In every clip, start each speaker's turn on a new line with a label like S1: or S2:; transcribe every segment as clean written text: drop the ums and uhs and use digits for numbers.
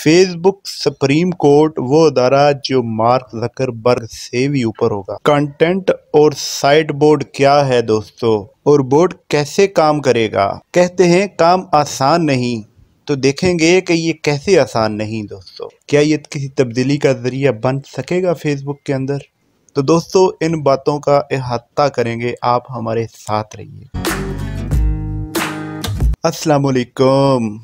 S1: Face بک supreme court وہ ادارہ جو مارک زکربرگ سے بھی اوپر ہوگا۔ کنٹینٹ اور سائٹ بورڈ کیا ہے دوستو، اور بورڈ کیسے کام کرے گا؟ کہتے ہیں کام آسان نہیں، تو دیکھیں گے کہ یہ کیسے آسان نہیں دوستو۔ کیا یہ کسی تبدیلی کا ذریعہ بن سکے گا فیس بک کے اندر؟ تو دوستو ان باتوں کا احاطہ کریں گے، آپ ہمارے ساتھ رہیے۔ السلام علیکم،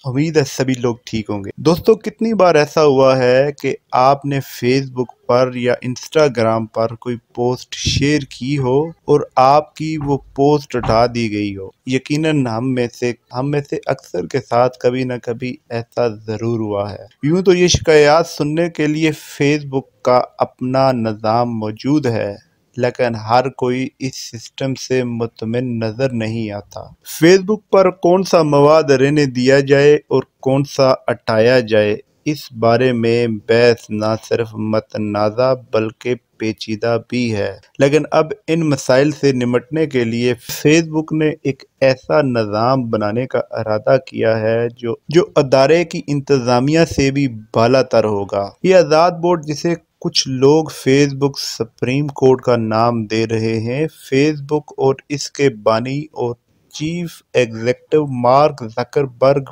S1: امید ہے سبھی لوگ ٹھیک ہوں گے۔ دوستو کتنی بار ایسا ہوا ہے کہ آپ نے فیس بک پر یا انسٹاگرام پر کوئی پوسٹ شیئر کی ہو اور آپ کی وہ پوسٹ ہٹا دی گئی ہو؟ یقیناً ہم میں سے اکثر کے ساتھ کبھی نہ کبھی ایسا ضرور ہوا ہے۔ یوں تو یہ شکایات سننے کے لیے فیس بک کا اپنا نظام موجود ہے، لیکن ہر کوئی اس سسٹم سے مطمئن نظر نہیں آتا۔ فیس بک پر کون سا مواد رہنے دیا جائے اور کون سا ہٹایا جائے، اس بارے میں بحث نہ صرف متنازع بلکہ پیچیدہ بھی ہے۔ لیکن اب ان مسائل سے نمٹنے کے لیے فیس بک نے ایک ایسا نظام بنانے کا ارادہ کیا ہے جو ادارے کی انتظامیہ سے بھی بالا تر ہوگا۔ یہ آزاد بورڈ، جسے کچھ لوگ فیس بک سپریم کورٹ کا نام دے رہے ہیں، فیس بک اور اس کے بانی اور چیف ایگزیکٹو مارک زکربرگ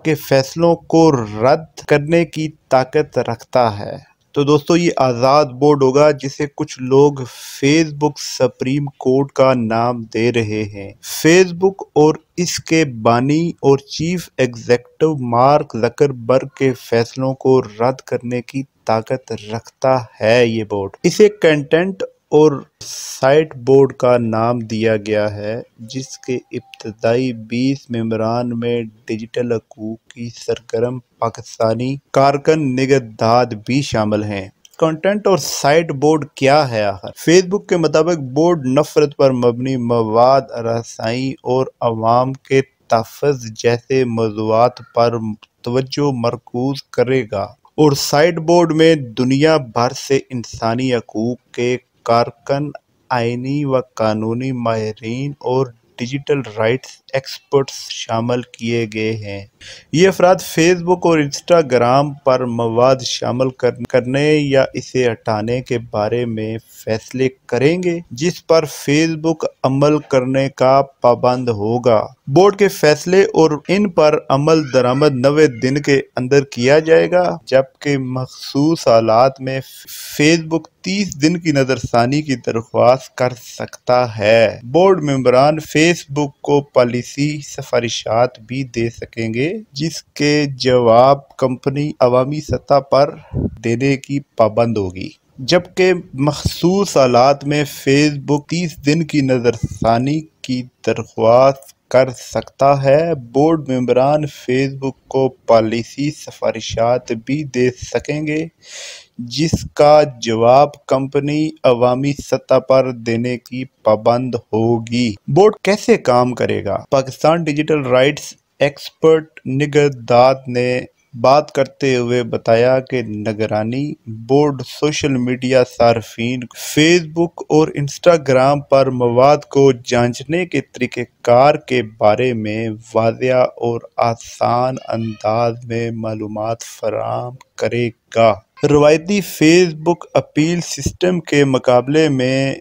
S1: کے فیصلوں کو رد کرنے کی طاقت رکھتا ہے۔ تو دوستو یہ آزاد بورڈ ہوگا جسے کچھ لوگ فیس بک سپریم کورٹ کا نام دے رہے ہیں۔ فیس بک اور اس کے بانی اور چیف ایگزیکٹو مارک زکربرگ کے فیصلوں کو رد کرنے کی طاقت رکھتا ہے یہ بورڈ۔ اسے کنٹینٹ اور سائٹ بورڈ کا نام دیا گیا ہے، جس کے ابتدائی 20 ممبران میں ڈیجیٹل حقوق کی سرگرم پاکستانی کارکن نگہداشت بھی شامل ہیں۔ کنٹینٹ اور سائٹ بورڈ کیا ہے آخر؟ فیس بک کے مطابق بورڈ نفرت پر مبنی مواد رسائی اور عوام کے تحفظ جیسے موضوعات پر توجہ مرکوز کرے گا، اور سائٹ بورڈ میں دنیا بھر سے انسانی حقوق کے کارکن، آئینی و قانونی ماہرین اور ڈیجیٹل رائٹس ایکسپرٹس شامل کیے گئے ہیں۔ یہ افراد فیس بک اور انسٹاگرام پر مواد شامل کرنے یا اسے ہٹانے کے بارے میں فیصلے کریں گے، جس پر فیس بک عمل کرنے کا پابند ہوگا۔ بورڈ کے فیصلے اور ان پر عمل درآمد 90 دن کے اندر کیا جائے گا، جبکہ مخصوص حالات میں فیس بک 30 دن کی نظر ثانی کی درخواست کر سکتا ہے۔ بورڈ ممبران فیس بک کو پالیسی سفارشات بھی دے سکیں گے، جس کے جواب کمپنی عوامی سطح پر دینے کی پابند ہوگی، جبکہ مخصوص حالات میں فیس بک 30 دن کی نظر ثانی کی درخواست کر سکتا ہے۔ بورڈ ممبران فیس بک کو پالیسی سفارشات بھی دے سکیں گے، جس کا جواب کمپنی عوامی سطح پر دینے کی پابند ہوگی۔ بورڈ کیسے کام کرے گا؟ پاکستان ڈیجیٹل رائٹس ایکسپرٹ نگہداشت نے بات کرتے ہوئے بتایا کہ نگرانی بورڈ سوشل میڈیا صارفین فیس بک اور انسٹاگرام پر مواد کو جانچنے کے طریقہ کار کے بارے میں واضح اور آسان انداز میں معلومات فراہم کرے گا۔ روایتی فیس بک اپیل سسٹم کے مقابلے میں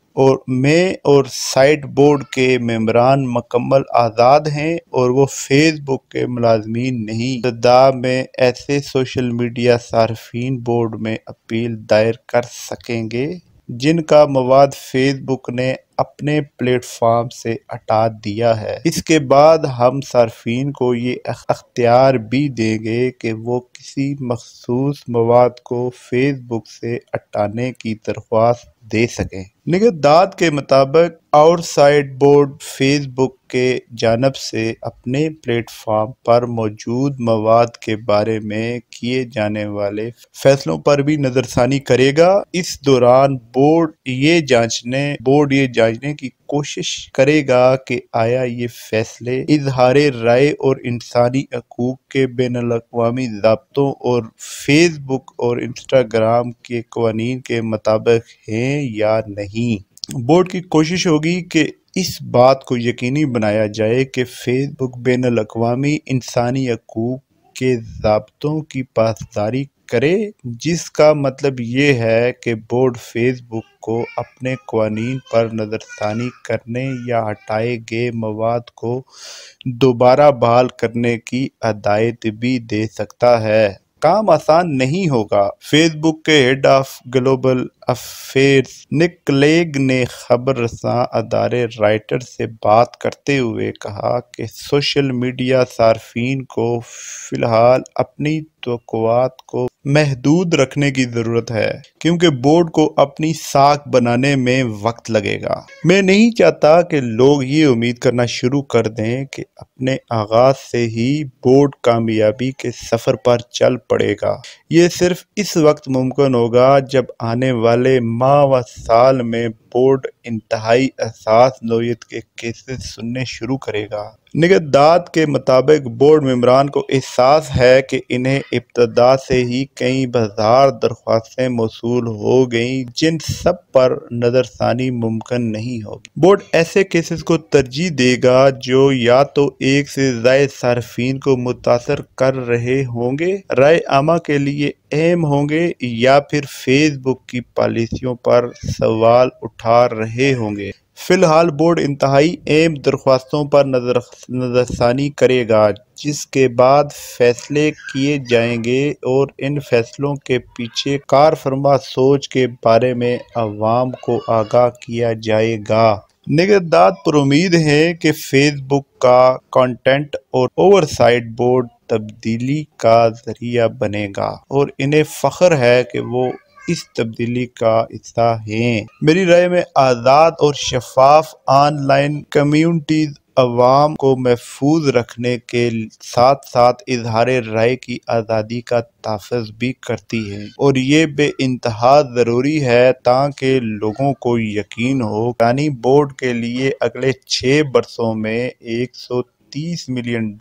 S1: اور سائٹ بورڈ کے ممبران مکمل آزاد ہیں اور وہ فیس بک کے ملازمین نہیں۔ ابتدا میں ایسے سوشل میڈیا صارفین بورڈ میں اپیل دائر کر سکیں گے جن کا مواد فیس بک نے اپنے پلیٹ فارم سے ہٹا دیا ہے۔ اس کے بعد ہم صارفین کو یہ اختیار بھی دیں گے کہ وہ کسی مخصوص مواد کو فیس بک سے ہٹانے کی درخواست دے سکیں۔ نگہداشت کے مطابق آؤٹ سائٹ بورڈ فیس بک کے جانب سے اپنے پلیٹ فارم پر موجود مواد کے بارے میں کیے جانے والے فیصلوں پر بھی نظر ثانی کرے گا۔ اس دوران بورڈ یہ جانچنے کی کوشش کرے گا کہ آیا یہ فیصلے اظہار رائے اور انسانی حقوق کے بین الاقوامی ضابطوں اور فیس بک اور انسٹاگرام کے قوانین کے مطابق ہیں یا نہیں۔ بورڈ کی کوشش ہوگی کہ اس بات کو یقینی بنایا جائے کہ فیس بک بین الاقوامی انسانی حقوق کے ضابطوں کی پاسداری کرے، جس کا مطلب یہ ہے کہ بورڈ فیس بک کو اپنے قوانین پر نظر ثانی کرنے یا ہٹائے گئے مواد کو دوبارہ بحال کرنے کی ہدایت بھی دے سکتا ہے۔ کام آسان نہیں ہوگا۔ فیس بک کے ہیڈ آف گلوبل افیئرز نک کلیگ نے خبر رساں ادارے رائٹرز سے بات کرتے ہوئے کہا کہ سوشل میڈیا صارفین کو فی الحال اپنی توقعات کو محدود رکھنے کی ضرورت ہے، کیونکہ بورڈ کو اپنی ساکھ بنانے میں وقت لگے گا۔ میں نہیں چاہتا کہ لوگ یہ امید کرنا شروع کر دیں کہ اپنے آغاز سے ہی بورڈ کامیابی کے سفر پر چل پڑے گا۔ یہ صرف اس وقت ممکن ہوگا جب آنے والے ماہ و سال میں بورڈ انتہائی حساس نوعیت کے کیسز سننے شروع کرے گا۔ نگہداشت کے مطابق بورڈ ممبران کو احساس ہے کہ انہیں ابتدا سے ہی کئی ہزار درخواستیں موصول ہو گئیں جن سب پر نظر ثانی ممکن نہیں ہوگی۔ بورڈ ایسے کیسز کو ترجیح دے گا جو یا تو ایک سے زائد صارفین کو متاثر کر رہے ہوں گے، رائے عامہ کے لیے اہم ہوں گے، یا پھر فیس بک کی پالیسیوں پر سوال اٹھا رہے ہوں گے۔ فی الحال بورڈ انتہائی اہم درخواستوں پر نظر ثانی کرے گا، جس کے بعد فیصلے کیے جائیں گے اور ان فیصلوں کے پیچھے کار فرما سوچ کے بارے میں عوام کو آگاہ کیا جائے گا۔ نگہداشت پر امید ہے کہ فیس بک کا کانٹینٹ اور اوور سائٹ بورڈ تبدیلی کا ذریعہ بنے گا اور انہیں فخر ہے کہ وہ اس تبدیلی کا حصہ ہیں۔ میری رائے میں آزاد اور شفاف آن لائن کمیونٹیز عوام کو محفوظ رکھنے کے ساتھ ساتھ اظہار رائے کی آزادی کا تحفظ بھی کرتی ہے، اور یہ بے انتہا ضروری ہے تاکہ لوگوں کو یقین ہو کہ بورڈ کے لیے اگلے 6 برسوں میں $130 ملین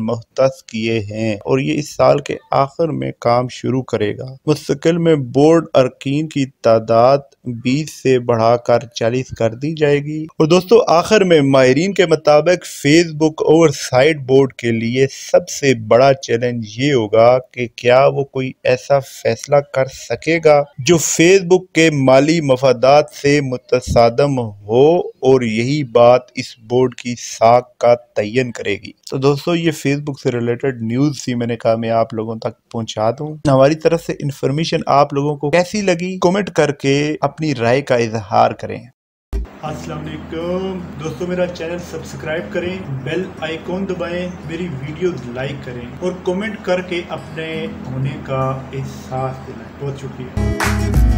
S1: مختص کیے ہیں اور یہ اس سال کے آخر میں کام شروع کرے گا۔ مستقبل میں بورڈ اراکین کی تعداد 20 سے بڑھا کر 40 کر دی جائے گی۔ اور دوستو، آخر میں ماہرین کے مطابق فیس بک اوور سائٹ بورڈ کے لیے سب سے بڑا چیلنج یہ ہوگا کہ کیا وہ کوئی ایسا فیصلہ کر سکے گا جو فیس بک کے مالی مفادات سے متصادم ہو، اور یہی بات اس بورڈ کی ساکھ کا تعین کرے گی۔ تو دوستو، یہ فیس بک سے ریلیٹڈ نیوز تھی، میں نے کہا میں آپ لوگوں تک پہنچا دوں۔ ہماری طرف سے انفارمیشن آپ لوگوں کو کیسی لگی کومنٹ کر کے اپنی رائے کا اظہار کریں۔ السلام علیکم دوستو، میرا چینل سبسکرائب کریں، بیل آئیکن دبائیں، میری ویڈیوز لائک کریں اور کومنٹ کر کے اپنے ہونے کا احساس دلائیں۔ بہت شکریہ۔